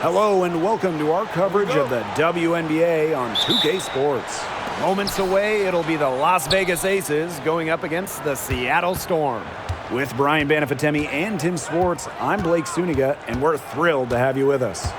Hello and welcome to our coverage of the WNBA on 2K Sports. Moments away, it'll be the Las Vegas Aces going up against the Seattle Storm. With Brian Banafatemi and Tim Swartz, I'm Blake Suniga, and we're thrilled to have you with us.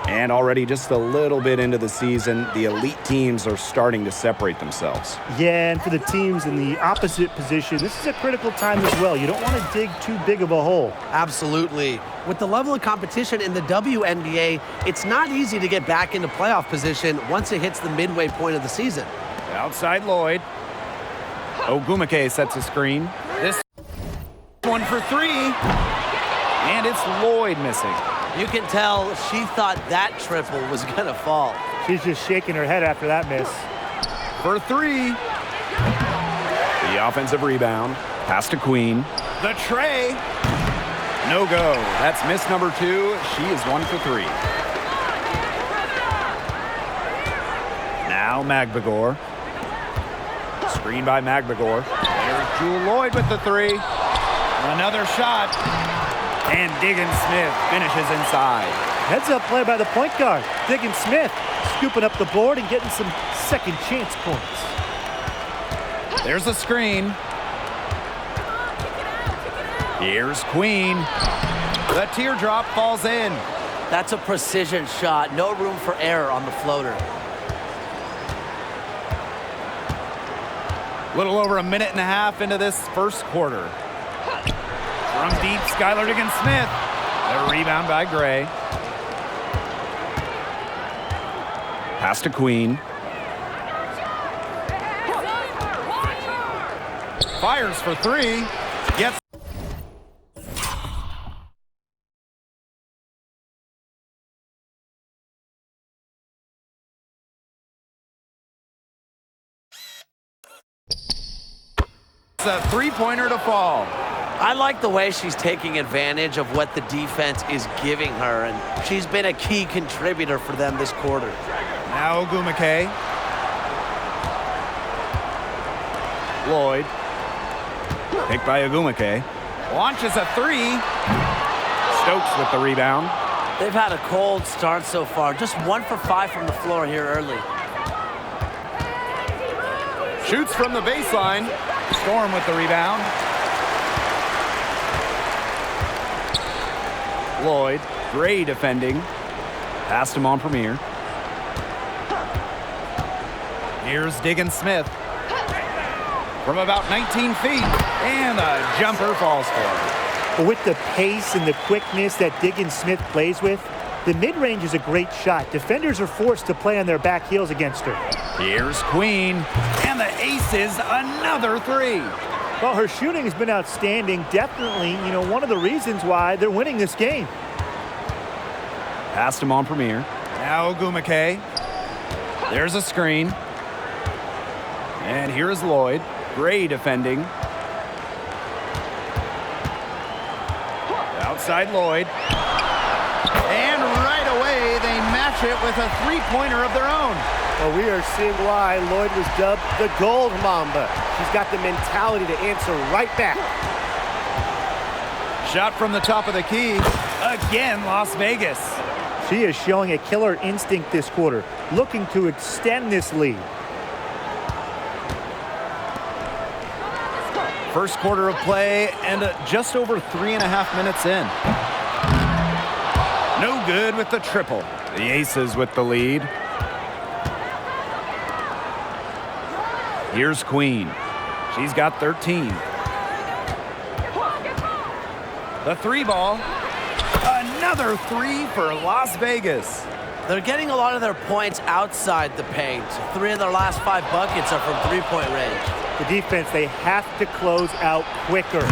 And already just a little bit into the season, the elite teams are starting to separate themselves. Yeah, and for the teams in the opposite position, this is a critical time as well. You don't want to dig too big of a hole. Absolutely. With the level of competition in the WNBA, it's not easy to get back into playoff position once it hits the midway point of the season. Outside Lloyd. Ogumake sets a screen. This one for three. And it's Lloyd missing. You can tell she thought that triple was going to fall. She's just shaking her head after that miss. For three. The offensive rebound. Pass to Queen. The tray. No go. That's miss number 2. She is 1 for 3. Now Magbagor. Screen by Magbagor. There's Jewel Lloyd with the 3. Another shot. And Diggins Smith finishes inside. Heads-up play by the point guard. Diggins Smith scooping up the board and getting some second chance points. There's a screen. Here's Queen. The teardrop falls in. That's a precision shot. No room for error on the floater. Little over a minute and a half into this first quarter. From deep, Skylar Diggins-Smith. The rebound by Gray. Pass to Queen. Fires for 3. Gets. It's a three-pointer to fall. I like the way she's taking advantage of what the defense is giving her, and she's been a key contributor for them this quarter. Now Ogumake. Lloyd. Picked by Ogumake. Launches a 3. Stokes with the rebound. They've had a cold start so far. Just 1 for 5 from the floor here early. Shoots from the baseline. Storm with the rebound. Lloyd, Gray defending. Passed him on Premier. Here's Diggins-Smith. From about 19 feet. And a jumper falls for him. But with the pace and the quickness that Diggins-Smith plays with, the mid-range is a great shot. Defenders are forced to play on their back heels against her. Here's Queen. And the Aces, another 3. Well, her shooting has been outstanding. Definitely, one of the reasons why they're winning this game. Passed him on Premier. Now Ogumake. There's a screen. And here's Lloyd. Gray defending. Outside Lloyd. And right away, they match it with a three-pointer of their own. Well, we are seeing why Lloyd was dubbed the Gold Mamba. She's got the mentality to answer right back. Shot from the top of the key. Again, Las Vegas. She is showing a killer instinct this quarter, looking to extend this lead. First quarter of play and just over 3.5 minutes in. No good with the triple. The Aces with the lead. Here's Queen. She's got 13. The 3 ball. Another 3 for Las Vegas. They're getting a lot of their points outside the paint. 3 of their last 5 buckets are from three-point range. The defense, they have to close out quicker.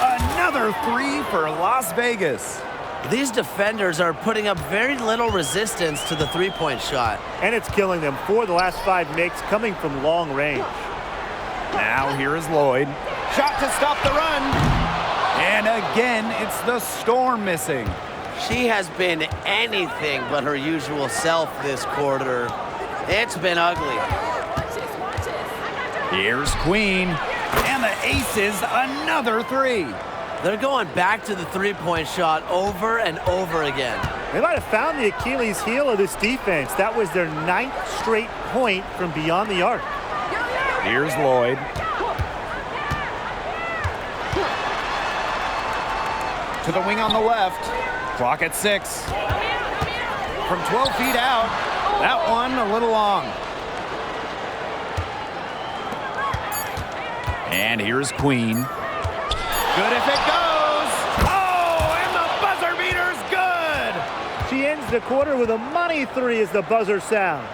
Another 3 for Las Vegas. These defenders are putting up very little resistance to the three-point shot. And it's killing them. 4 of the last 5 makes coming from long range. Now here is Lloyd. Shot to stop the run. And again, it's the Storm missing. She has been anything but her usual self this quarter. It's been ugly. Here's Queen. And the Aces, another 3. They're going back to the three-point shot over and over again. They might have found the Achilles heel of this defense. That was their 9th straight point from beyond the arc. Here's Lloyd. To the wing on the left. Clock at 6. From 12 feet out. That one a little long. And here's Queen. Good if it goes. Oh, and the buzzer beater's good. She ends the quarter with a money 3 as the buzzer sounds.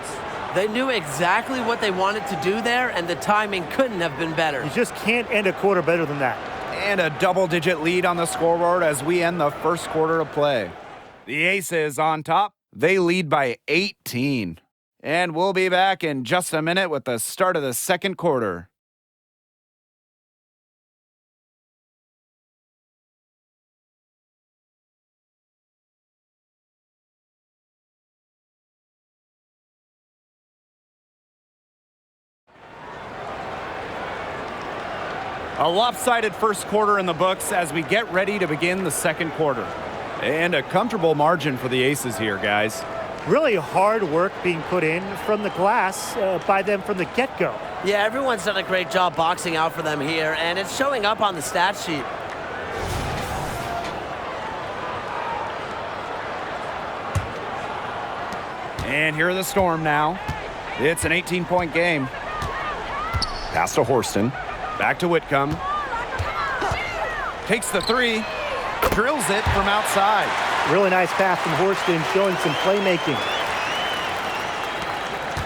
They knew exactly what they wanted to do there, and the timing couldn't have been better. You just can't end a quarter better than that. And a double-digit lead on the scoreboard as we end the first quarter of play. The Aces on top. They lead by 18. And we'll be back in just a minute with the start of the second quarter. A lopsided first quarter in the books as we get ready to begin the second quarter. And a comfortable margin for the Aces here, guys. Really hard work being put in from the glass by them from the get-go. Yeah, everyone's done a great job boxing out for them here, and it's showing up on the stat sheet. And here are the Storm now. It's an 18-point game. Pass to Horston. Back to Whitcomb. Takes the 3. Drills it from outside. Really nice pass from Horston, showing some playmaking.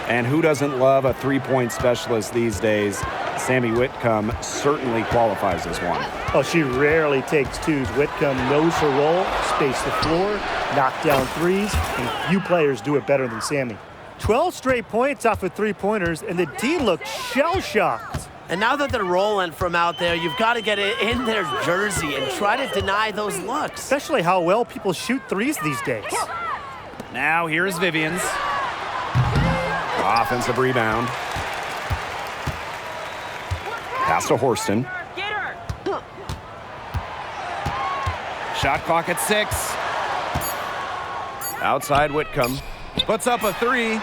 And who doesn't love a three-point specialist these days? Sammy Whitcomb certainly qualifies as one. Oh, she rarely takes twos. Whitcomb knows her role, space the floor, knock down threes, and few players do it better than Sammy. 12 straight points off of three-pointers, and the D looks shell-shocked. And now that they're rolling from out there, you've got to get it in their jersey and try to deny those looks. Especially how well people shoot threes these days. Now here's Vivians. Offensive rebound. Pass to Horston. Shot clock at 6. Outside Whitcomb. Puts up a 3.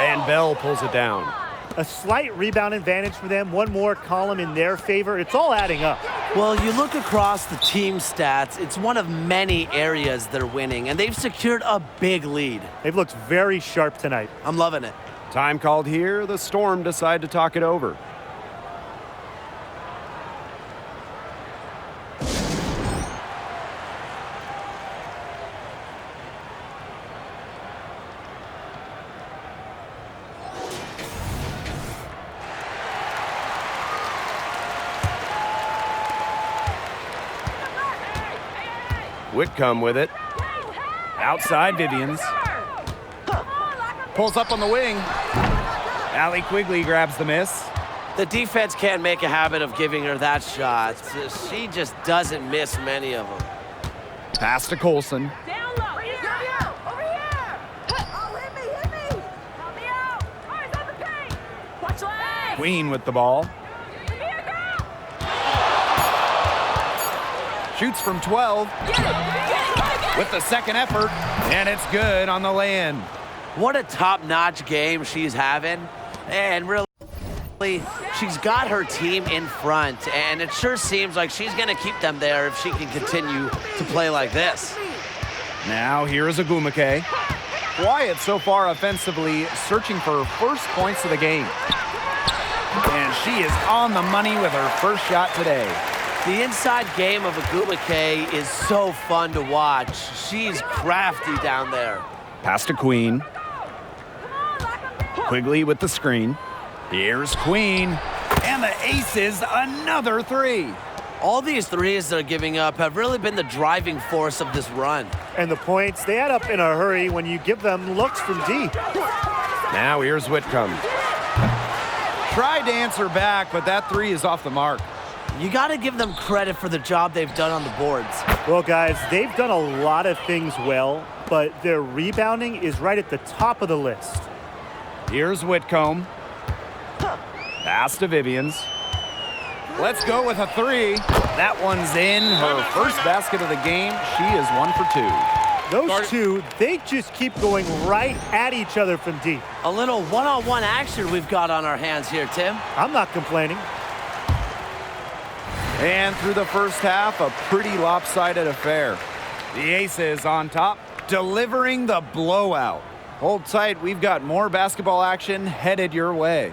And Bell pulls it down. A slight rebound advantage for them. One more column in their favor. It's all adding up. Well, you look across the team stats, it's one of many areas they're winning, and they've secured a big lead. They've looked very sharp tonight. I'm loving it. Time called here. The Storm decide to talk it over. Whitcomb with it. Outside Vivians. Pulls up on the wing. Allie Quigley grabs the miss. The defense can't make a habit of giving her that shot. She just doesn't miss many of them. Pass to Colson. Down low. Over here. Oh, hit me. Help me out. Oh, he's on the paint. Watch legs. Queen with the ball. Here, girl. Shoots from 12 Get it. with the second effort, and it's good on the lay-in. What a top-notch game she's having. And really, she's got her team in front, and it sure seems like she's going to keep them there if she can continue to play like this. Now here's Agumake. Quiet so far offensively, searching for her first points of the game. And she is on the money with her first shot today. The inside game of Agumake is so fun to watch. She's crafty down there. Pass to Queen. Quigley with the screen. Here's Queen. And the Aces, another 3. All these threes they're giving up have really been the driving force of this run. And the points, they add up in a hurry when you give them looks from deep. Now here's Whitcomb. Tried to answer back, but that 3 is off the mark. You got to give them credit for the job they've done on the boards. Well, guys, they've done a lot of things well, but their rebounding is right at the top of the list. Here's Whitcomb. Pass to Vivians. Let's go with a three. That one's in. Her first basket of the game. She is 1 for 2. Those two, they just keep going right at each other from deep. A little one-on-one action we've got on our hands here, Tim. I'm not complaining. And through the first half, a pretty lopsided affair. The Aces on top, delivering the blowout. Hold tight, we've got more basketball action headed your way.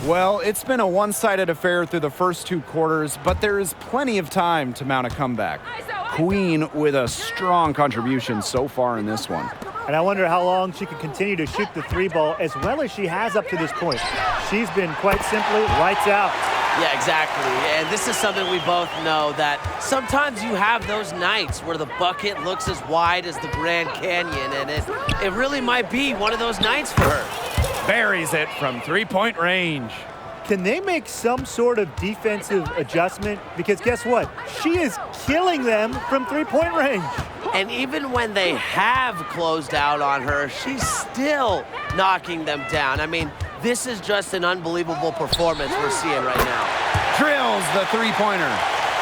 Well, it's been a one-sided affair through the first 2 quarters, but there is plenty of time to mount a comeback. Queen with a strong contribution so far in this one. And I wonder how long she can continue to shoot the 3 ball as well as she has up to this point. She's been quite simply lights out. Yeah, exactly. And this is something we both know, that sometimes you have those nights where the bucket looks as wide as the Grand Canyon, and it really might be one of those nights for her. Buries it from 3-point range. Can they make some sort of defensive adjustment? Because guess what? She is killing them from 3-point range. And even when they have closed out on her, she's still knocking them down. I mean, this is just an unbelievable performance we're seeing right now. Drills the 3-pointer.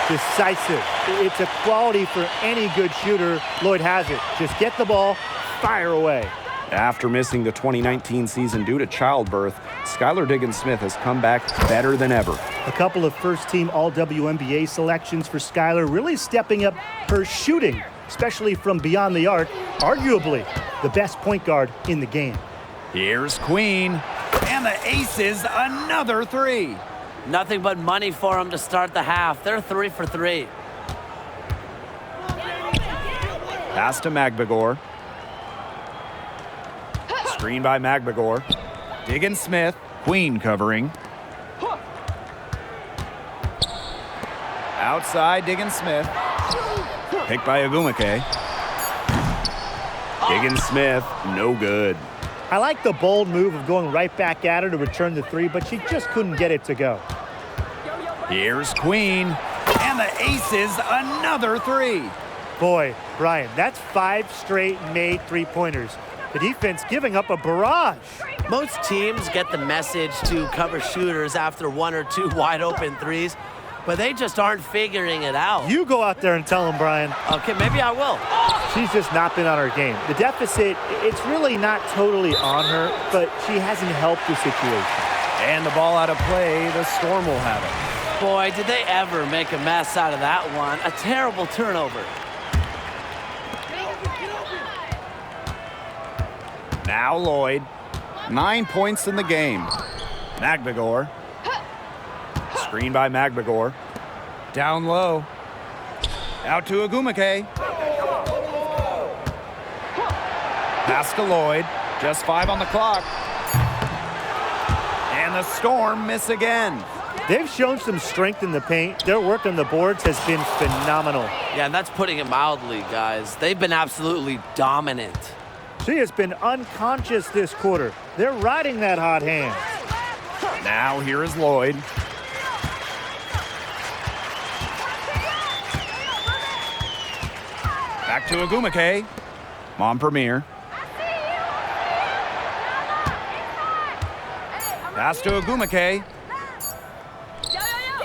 Decisive. It's a quality for any good shooter. Lloyd has it. Just get the ball, fire away. After missing the 2019 season due to childbirth, Skylar Diggins-Smith has come back better than ever. A couple of first-team All-WNBA selections for Skylar, really stepping up her shooting, especially from beyond the arc, arguably the best point guard in the game. Here's Queen, and the Aces another 3. Nothing but money for them to start the half. They're 3 for 3. Pass to Magbegor. Screen by Magbegor. Diggins-Smith, Queen covering. Outside, Diggins-Smith. Picked by Agumake. Diggins-Smith, no good. I like the bold move of going right back at her to return the 3, but she just couldn't get it to go. Here's Queen, and the Aces another 3. Boy, Brian, that's 5 straight made 3-pointers. The defense giving up a barrage. Most teams get the message to cover shooters after 1 or 2 wide open 3s, but they just aren't figuring it out. You go out there and tell them, Brian. Okay, maybe I will. She's just not been on her game. The deficit, it's really not totally on her, but she hasn't helped the situation. And the ball out of play, the Storm will have it. Boy, did they ever make a mess out of that one. A terrible turnover. Now Lloyd, 9 points in the game. Magbegor. Screen by Magbegor. Down low. Out to Agumake. Pass to Lloyd. Just 5 on the clock. And the Storm miss again. They've shown some strength in the paint. Their work on the boards has been phenomenal. Yeah, and that's putting it mildly, guys. They've been absolutely dominant. She has been unconscious this quarter. They're riding that hot hand. Now here is Lloyd. Back to Agumake. Montpremier. Pass to Agumake.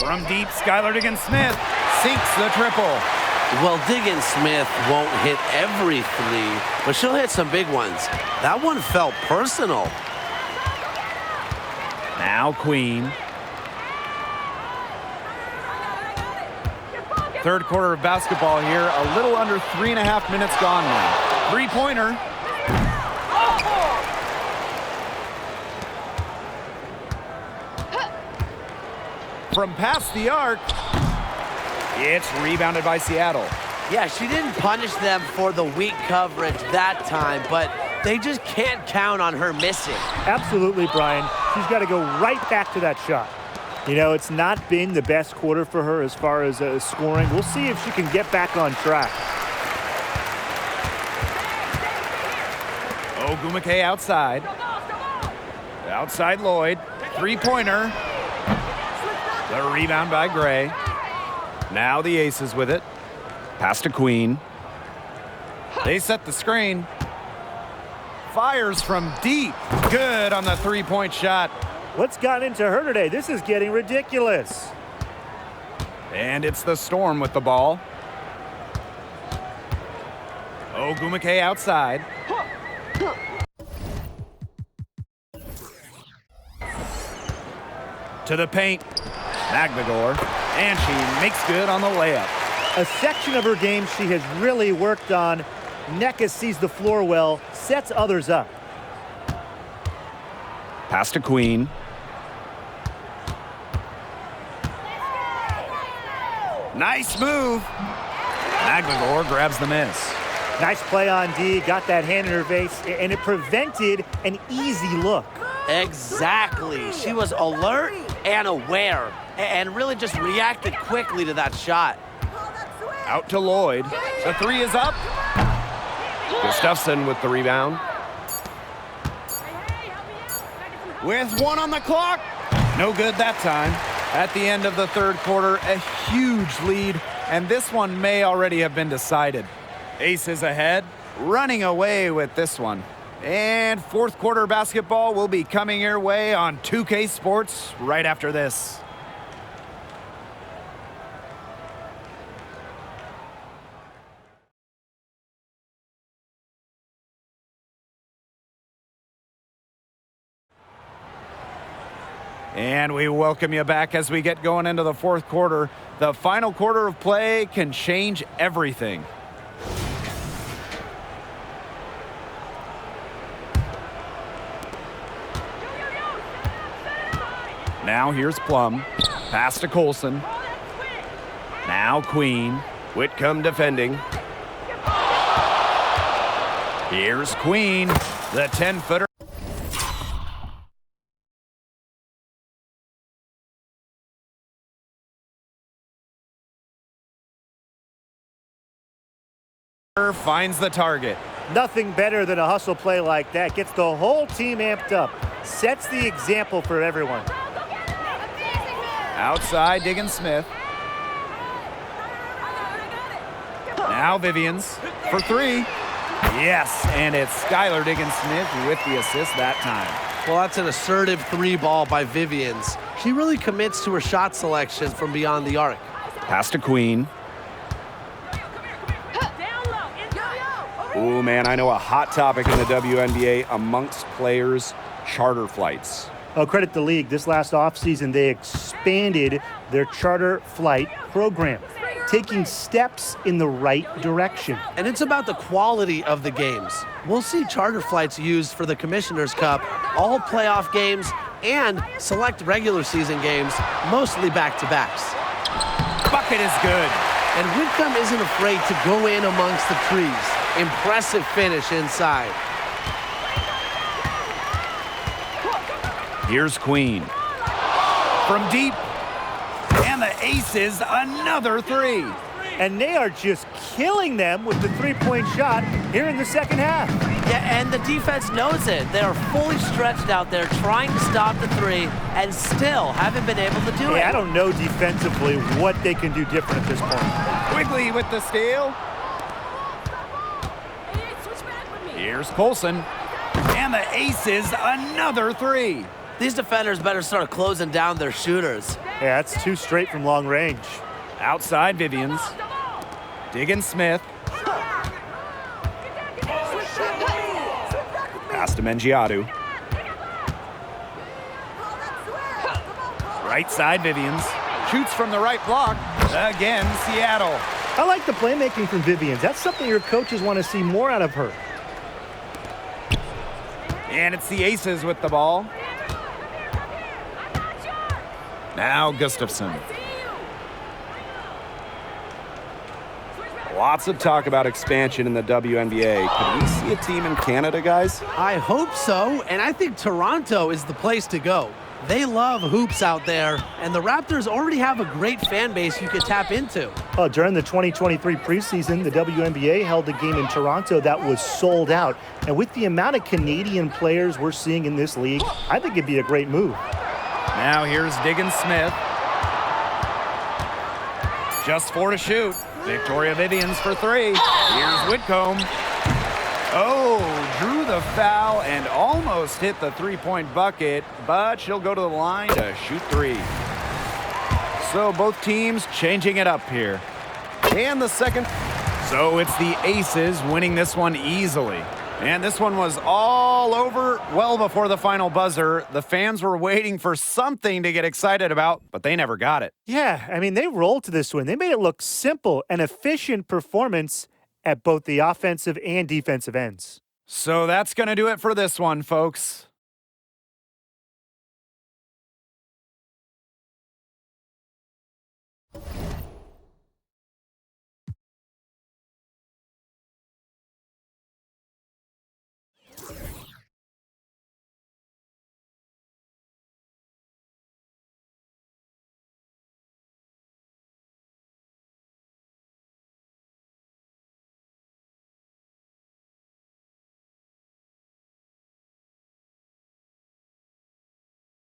From deep, Skylar Diggins-Smith sinks the triple. Well, Diggins-Smith won't hit every 3, but she'll hit some big ones. That one felt personal. Now Queen. Third quarter of basketball here. A little under 3.5 minutes gone now. 3-pointer. From past the arc. It's rebounded by Seattle. Yeah, she didn't punish them for the weak coverage that time, but they just can't count on her missing. Absolutely, Brian. She's got to go right back to that shot. You know, it's not been the best quarter for her as far as scoring. We'll see if she can get back on track. Agumake outside. Outside Lloyd. three-pointer. The rebound by Gray. Now the Aces with it. Pass to Queen. They set the screen. Fires from deep. Good on the three-point shot. What's gotten into her today? This is getting ridiculous. And it's the Storm with the ball. Ogumake outside. To the paint. Magbagor. And she makes good on the layup. A section of her game she has really worked on. Nneka sees the floor well, sets others up. Pass to Queen. Nice move. Magbagor grabs the miss. Nice play on D, got that hand in her face, and it prevented an easy look. Exactly. She was alert and aware and really just reacted quickly to that shot. Out to Lloyd. The three is up. Gustafson with the rebound. With one on the clock. No good that time. At the end of the third quarter, a huge lead, and this one may already have been decided. Aces ahead, running away with this one. And fourth quarter basketball will be coming your way on 2K Sports right after this. And we welcome you back as we get going into the fourth quarter. The final quarter of play can change everything. Now here's Plum. Pass to Colson. Now Queen. Whitcomb defending. Here's Queen. The 10-footer. Finds the target. Nothing better than a hustle play like that. Gets the whole team amped up. Sets the example for everyone. Outside, Diggins-Smith. Now Vivians for three. Yes, and it's Skylar Diggins-Smith with the assist that time. Well, that's an assertive three ball by Vivians. She really commits to her shot selection from beyond the arc. Pass to Queen. Oh, man, I know a hot topic in the WNBA amongst players, charter flights. Oh, credit the league. This last offseason, they expanded their charter flight program, taking steps in the right direction. And it's about the quality of the games. We'll see charter flights used for the Commissioner's Cup, all playoff games, and select regular season games, mostly back-to-backs. Bucket is good. And Whitcomb isn't afraid to go in amongst the trees. Impressive finish inside. Here's Queen. From deep. And the Aces, another three. And they are just killing them with the three-point shot here in the second half. Yeah, and the defense knows it. They are fully stretched out there trying to stop the three and still haven't been able to do it. I don't know defensively what they can do different at this point. Quigley with the steal. Here's Colson. And the Aces, another three. These defenders better start closing down their shooters. Yeah, that's two straight from long range. Outside Vivians. Diggins-Smith. Pass to Mengiadu. Right side Vivians. Shoots from the right block. Again, Seattle. I like the playmaking from Vivians. That's something your coaches want to see more out of her. And it's the Aces with the ball. Now Gustafson. Lots of talk about expansion in the WNBA. Could we see a team in Canada, guys? I hope so, and I think Toronto is the place to go. They love hoops out there, and the Raptors already have a great fan base you could tap into. During the 2023 preseason, the WNBA held a game in Toronto that was sold out. And with the amount of Canadian players we're seeing in this league, I think it'd be a great move. Now here's Diggins Smith. Just 4 to shoot. Victoria Vivians for 3. Here's Whitcomb. Oh, drew the foul and almost hit the three-point bucket, but she'll go to the line to shoot 3. So both teams changing it up here. And the second. So it's the Aces winning this one easily. And this one was all over well before the final buzzer. The fans were waiting for something to get excited about, but they never got it. Yeah, I mean, they rolled to this win. They made it look simple, an efficient performance at both the offensive and defensive ends. So that's going to do it for this one, folks.